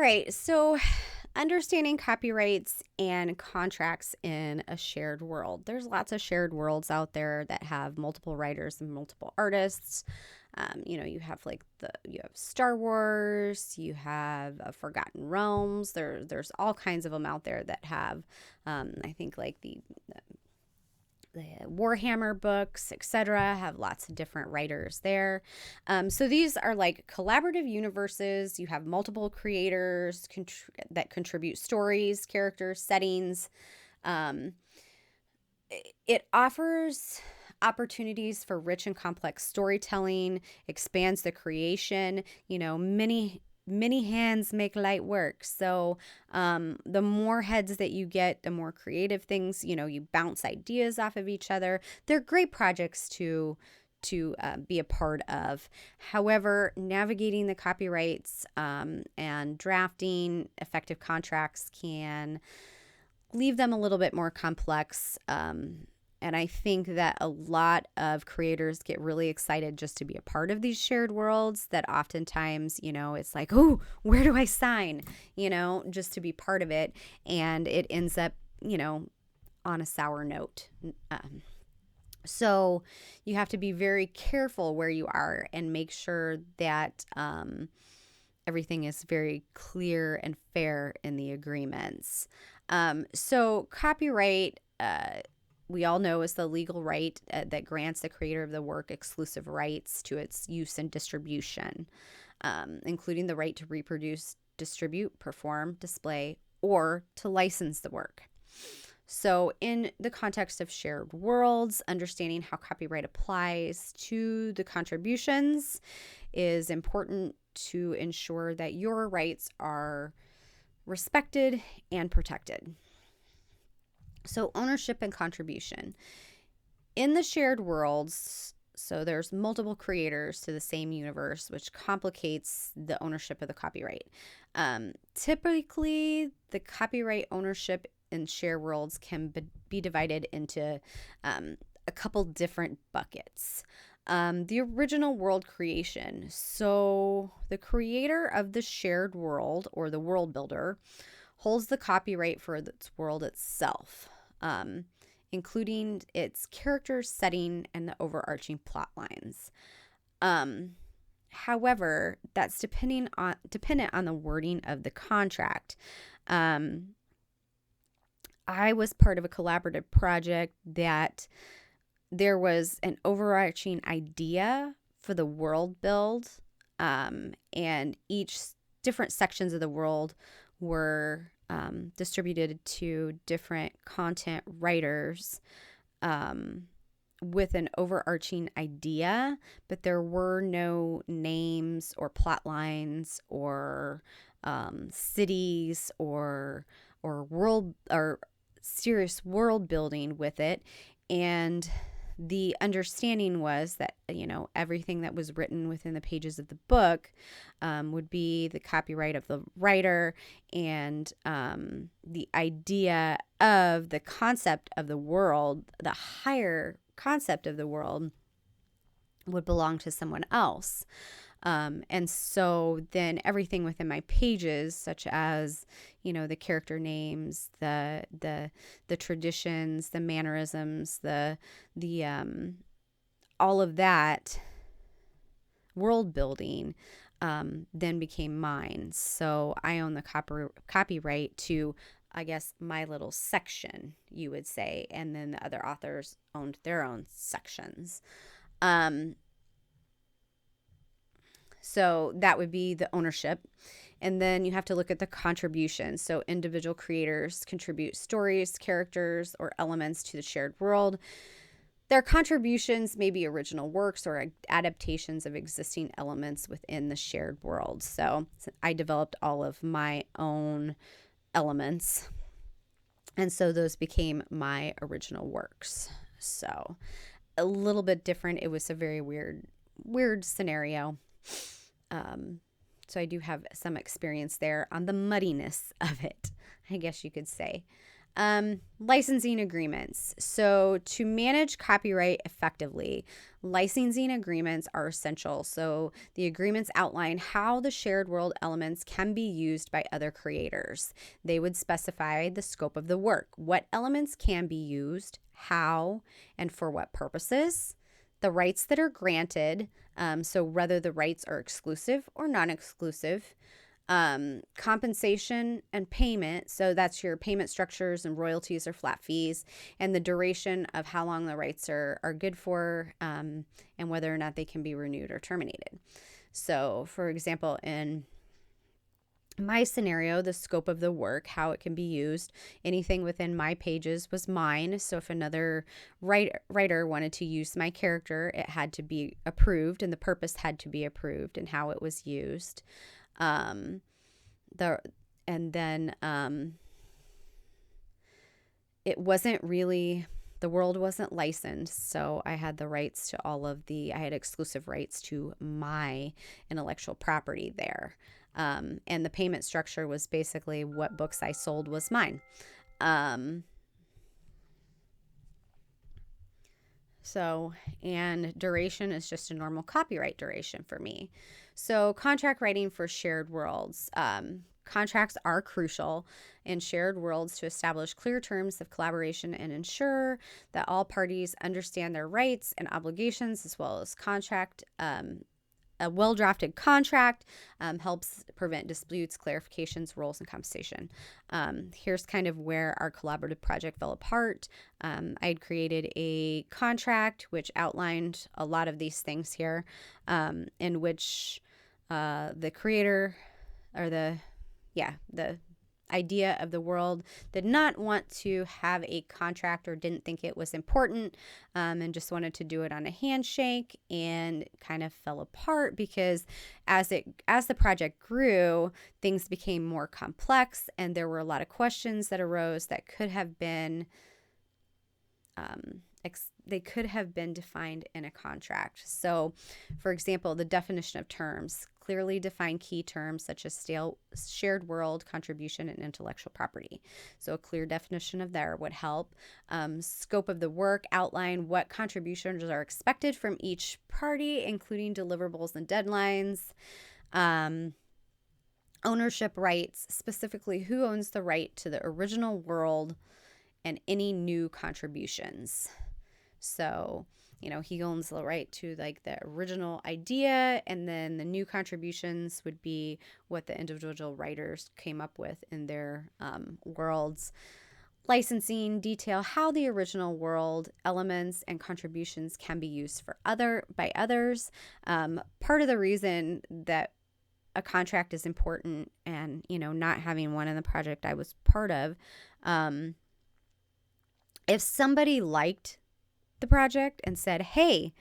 right. So, understanding copyrights and contracts in a shared world. There's lots of shared worlds out there that have multiple writers and multiple artists. You have you have Star Wars, you have Forgotten Realms. There's all kinds of them out there that have, I think like the Warhammer books, etc., have lots of different writers there. So these are like collaborative universes. You have multiple creators that contribute stories, characters, settings. Um, it offers opportunities for rich and complex storytelling, expands the creation. Many hands make light work. So the more heads that you get, the more creative things, you bounce ideas off of each other. They're great projects to be a part of. However, navigating the copyrights and drafting effective contracts can leave them a little bit more complex. And I think that a lot of creators get really excited just to be a part of these shared worlds, that oftentimes, it's like, oh, where do I sign? Just to be part of it. And it ends up, on a sour note. So you have to be very careful where you are and make sure that everything is very clear and fair in the agreements. So copyright, we all know, is the legal right that grants the creator of the work exclusive rights to its use and distribution, including the right to reproduce, distribute, perform, display, or to license the work. So in the context of shared worlds, understanding how copyright applies to the contributions is important to ensure that your rights are respected and protected. So ownership and contribution. In the shared worlds, so there's multiple creators to the same universe, which complicates the ownership of the copyright. Typically, the copyright ownership in shared worlds can be divided into a couple different buckets. The original world creation. So the creator of the shared world, or the world builder, holds the copyright for its world itself, including its characters, setting, and the overarching plot lines. However, that's dependent on the wording of the contract. I was part of a collaborative project that there was an overarching idea for the world build, and each different sections of the world were distributed to different content writers with an overarching idea, but there were no names or plot lines or cities or world or serious world building with it. And the understanding was that, everything that was written within the pages of the book would be the copyright of the writer, and the idea of the concept of the world, the higher concept of the world, would belong to someone else. And so then everything within my pages, such as, the character names, the traditions, the mannerisms, the all of that world building, then became mine. So I own the copyright to, I guess, my little section, you would say, and then the other authors owned their own sections. So that would be the ownership. And then you have to look at the contribution. So individual creators contribute stories, characters, or elements to the shared world. Their contributions may be original works or adaptations of existing elements within the shared world. So I developed all of my own elements, and so those became my original works. So a little bit different. It was a very weird scenario. So I do have some experience there on the muddiness of it, I guess you could say. Licensing agreements. So to manage copyright effectively, licensing agreements are essential. So the agreements outline how the shared world elements can be used by other creators. They would specify the scope of the work, what elements can be used, how, and for what purposes, the rights that are granted, so whether the rights are exclusive or non-exclusive, compensation and payment. So that's your payment structures and royalties or flat fees, and the duration of how long the rights are good for, and whether or not they can be renewed or terminated. So, for example, in my scenario, the scope of the work, how it can be used, anything within my pages was mine. So if another writer wanted to use my character, it had to be approved, and the purpose had to be approved, and how it was used. Um, the and then it wasn't really, the world wasn't licensed, so I had the rights to I had exclusive rights to my intellectual property there. And the payment structure was basically what books I sold was mine. And duration is just a normal copyright duration for me. So contract writing for shared worlds. Contracts are crucial in shared worlds to establish clear terms of collaboration and ensure that all parties understand their rights and obligations, as well as contract. A well-drafted contract helps prevent disputes, clarifications, roles, and compensation. Here's kind of where our collaborative project fell apart. I had created a contract which outlined a lot of these things here, in which the creator or the idea of the world did not want to have a contract or didn't think it was important, and just wanted to do it on a handshake, and kind of fell apart because as the project grew, things became more complex, and there were a lot of questions that arose that could have been they could have been defined in a contract. So, for example, the definition of terms. Clearly define key terms such as shared world, contribution, and intellectual property. So a clear definition of there would help. Scope of the work. Outline what contributions are expected from each party, including deliverables and deadlines. Ownership rights. Specifically, who owns the right to the original world and any new contributions. So, he owns the right to like the original idea, and then the new contributions would be what the individual writers came up with in their worlds. Licensing. Detail how the original world elements and contributions can be used by others. Part of the reason that a contract is important, and not having one in the project I was part of, if somebody liked the project and said, hey,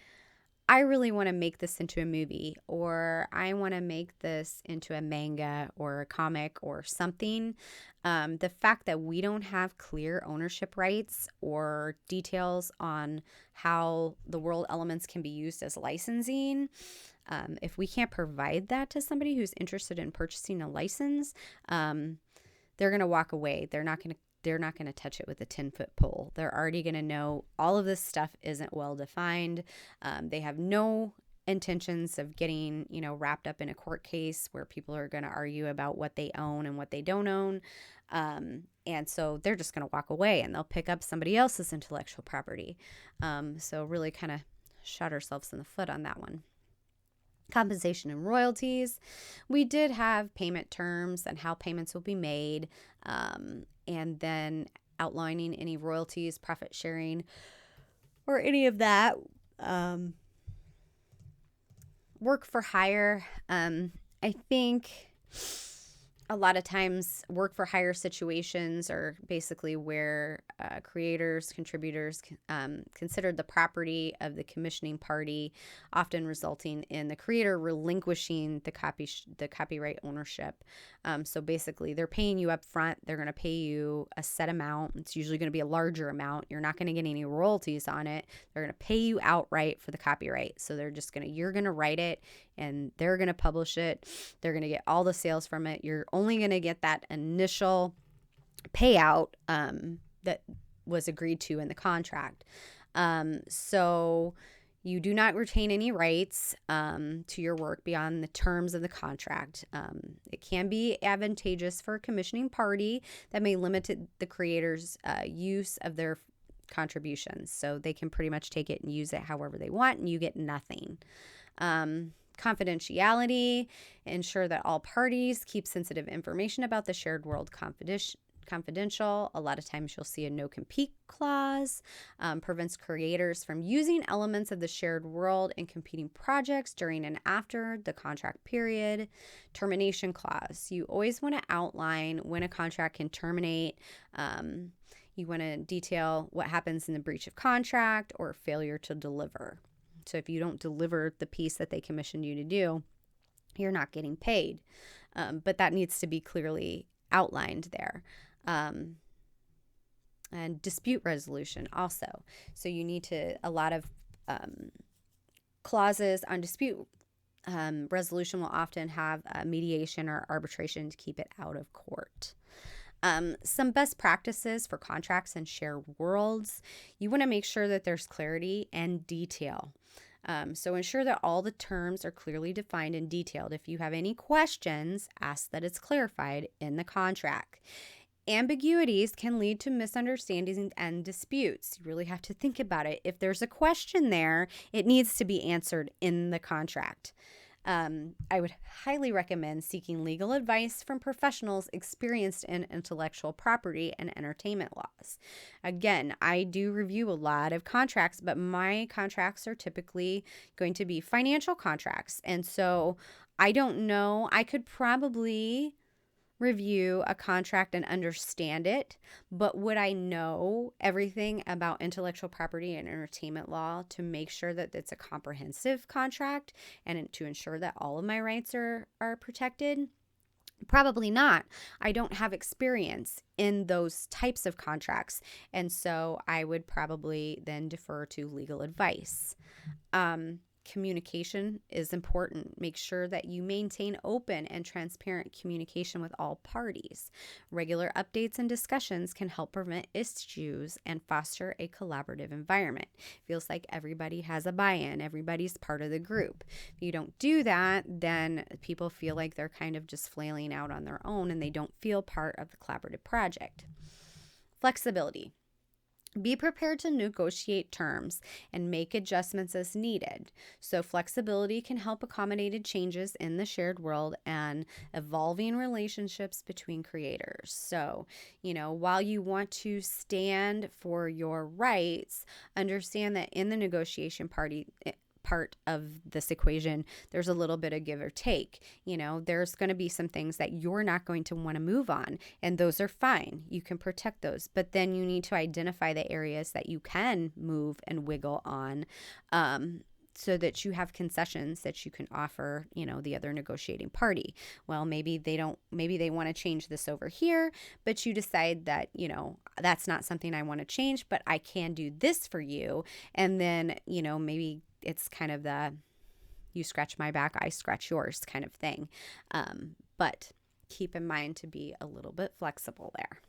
I really want to make this into a movie, or I want to make this into a manga or a comic or something, the fact that we don't have clear ownership rights or details on how the world elements can be used as licensing, if we can't provide that to somebody who's interested in purchasing a license, they're going to walk away. They're not going to touch it with a 10-foot pole. They're already going to know all of this stuff isn't well defined. They have no intentions of getting, wrapped up in a court case where people are going to argue about what they own and what they don't own. And so they're just going to walk away, and they'll pick up somebody else's intellectual property. So really kind of shot ourselves in the foot on that one. Compensation and royalties. We did have payment terms and how payments will be made, and then outlining any royalties, profit sharing, or any of that. Work for hire. I think a lot of times work for hire situations are basically where creators, contributors considered the property of the commissioning party, often resulting in the creator relinquishing the copyright ownership. So basically, they're paying you up front. They're going to pay you a set amount. It's usually going to be a larger amount. You're not going to get any royalties on it. They're going to pay you outright for the copyright. So you're going to write it, and they're going to publish it. They're going to get all the sales from it. You're only going to get that initial payout that was agreed to in the contract. So you do not retain any rights to your work beyond the terms of the contract. It can be advantageous for a commissioning party that may limit the creator's use of their contributions. So they can pretty much take it and use it however they want, and you get nothing. Confidentiality, ensure that all parties keep sensitive information about the shared world confidential. A lot of times you'll see a no compete clause. Prevents creators from using elements of the shared world in competing projects during and after the contract period. Termination clause. You always want to outline when a contract can terminate. You want to detail what happens in the breach of contract or failure to deliver. So if you don't deliver the piece that they commissioned you to do, you're not getting paid. But that needs to be clearly outlined there. And dispute resolution also. So you need to, a lot of clauses on dispute resolution will often have mediation or arbitration to keep it out of court. Some best practices for contracts and shared worlds. You want to make sure that there's clarity and detail. So ensure that all the terms are clearly defined and detailed. If you have any questions, ask that it's clarified in the contract. Ambiguities can lead to misunderstandings and disputes. You really have to think about it. If there's a question there, it needs to be answered in the contract. I would highly recommend seeking legal advice from professionals experienced in intellectual property and entertainment laws. Again, I do review a lot of contracts, but my contracts are typically going to be financial contracts. And so I don't know, I could probably review a contract and understand it, but would I know everything about intellectual property and entertainment law to make sure that it's a comprehensive contract and to ensure that all of my rights are protected? Probably not. I don't have experience in those types of contracts, and so I would probably then defer to legal advice. Communication is important. Make sure that you maintain open and transparent communication with all parties. Regular updates and discussions can help prevent issues and foster a collaborative environment. Feels like everybody has a buy-in, everybody's part of the group. If you don't do that, then people feel like they're kind of just flailing out on their own and they don't feel part of the collaborative project. Flexibility. Be prepared to negotiate terms and make adjustments as needed. So flexibility can help accommodate changes in the shared world and evolving relationships between creators. So, while you want to stand for your rights, understand that in the negotiation part of this equation, there's a little bit of give or take. There's going to be some things that you're not going to want to move on, and those are fine. You can protect those, but then you need to identify the areas that you can move and wiggle on, so that you have concessions that you can offer, the other negotiating party. Well, maybe they want to change this over here, but you decide that, that's not something I want to change, but I can do this for you. And then, maybe it's kind of the you scratch my back, I scratch yours kind of thing. But keep in mind to be a little bit flexible there.